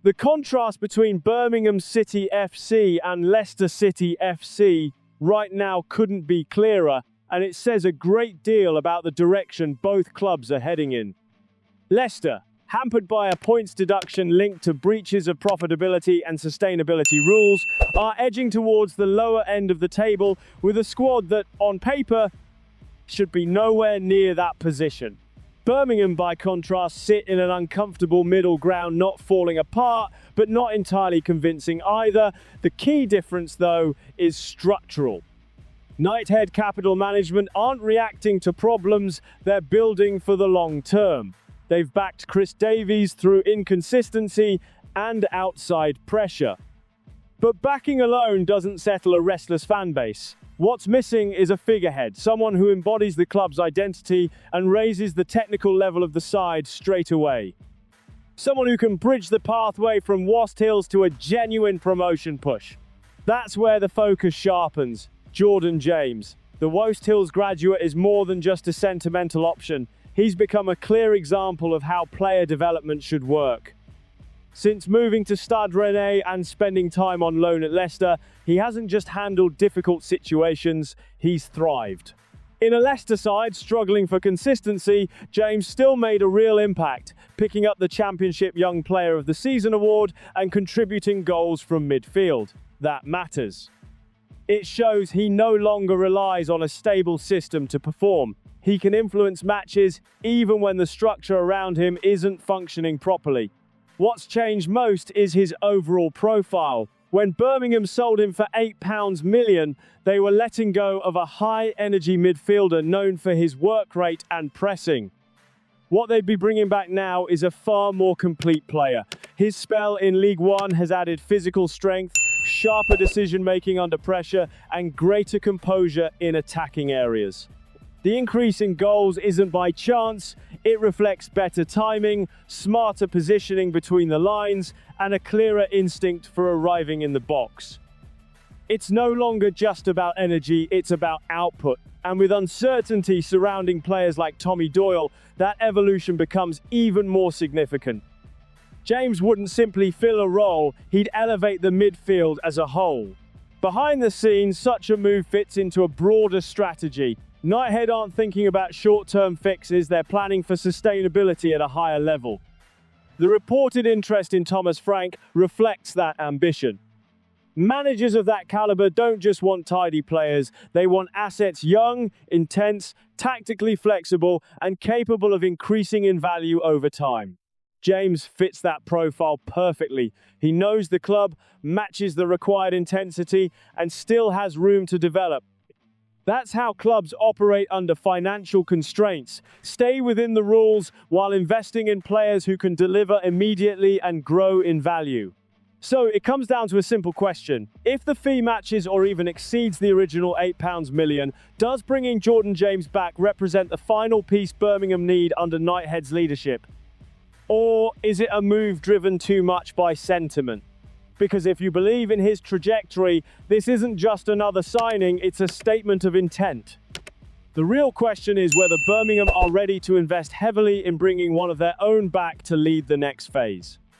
The contrast between Birmingham City FC and Leicester City FC right now couldn't be clearer, and it says a great deal about the direction both clubs are heading in. Leicester, hampered by a points deduction linked to breaches of profitability and sustainability rules, are edging towards the lower end of the table with a squad that, on paper, should be nowhere near that position. Birmingham, by contrast, sit in an uncomfortable middle ground, not falling apart, but not entirely convincing either. The key difference, though, is structural. Knighthead Capital Management aren't reacting to problems, they're building for the long term. They've backed Chris Davies through inconsistency and outside pressure. But backing alone doesn't settle a restless fan base. What's missing is a figurehead, someone who embodies the club's identity and raises the technical level of the side straight away. Someone who can bridge the pathway from Wast Hills to a genuine promotion push. That's where the focus sharpens. Jordan James. The Wast Hills graduate is more than just a sentimental option. He's become a clear example of how player development should work. Since moving to Stade Rennais and spending time on loan at Leicester, he hasn't just handled difficult situations, he's thrived. In a Leicester side struggling for consistency, James still made a real impact, picking up the Championship Young Player of the Season award and contributing goals from midfield. That matters. It shows he no longer relies on a stable system to perform. He can influence matches even when the structure around him isn't functioning properly. What's changed most is his overall profile. When Birmingham sold him for £8 million, they were letting go of a high-energy midfielder known for his work rate and pressing. What they'd be bringing back now is a far more complete player. His spell in League One has added physical strength, sharper decision-making under pressure, and greater composure in attacking areas. The increase in goals isn't by chance, it reflects better timing, smarter positioning between the lines, and a clearer instinct for arriving in the box. It's no longer just about energy, it's about output. And with uncertainty surrounding players like Tommy Doyle, that evolution becomes even more significant. James wouldn't simply fill a role, he'd elevate the midfield as a whole. Behind the scenes, such a move fits into a broader strategy. Knighthead aren't thinking about short-term fixes, they're planning for sustainability at a higher level. The reported interest in Thomas Frank reflects that ambition. Managers of that caliber don't just want tidy players, they want assets young, intense, tactically flexible, and capable of increasing in value over time. James fits that profile perfectly. He knows the club, matches the required intensity, and still has room to develop. That's how clubs operate under financial constraints. Stay within the rules while investing in players who can deliver immediately and grow in value. So it comes down to a simple question. If the fee matches or even exceeds the original £8 million, does bringing Jordan James back represent the final piece Birmingham need under Knighthead's leadership? Or is it a move driven too much by sentiment? Because if you believe in his trajectory, this isn't just another signing, it's a statement of intent. The real question is whether Birmingham are ready to invest heavily in bringing one of their own back to lead the next phase.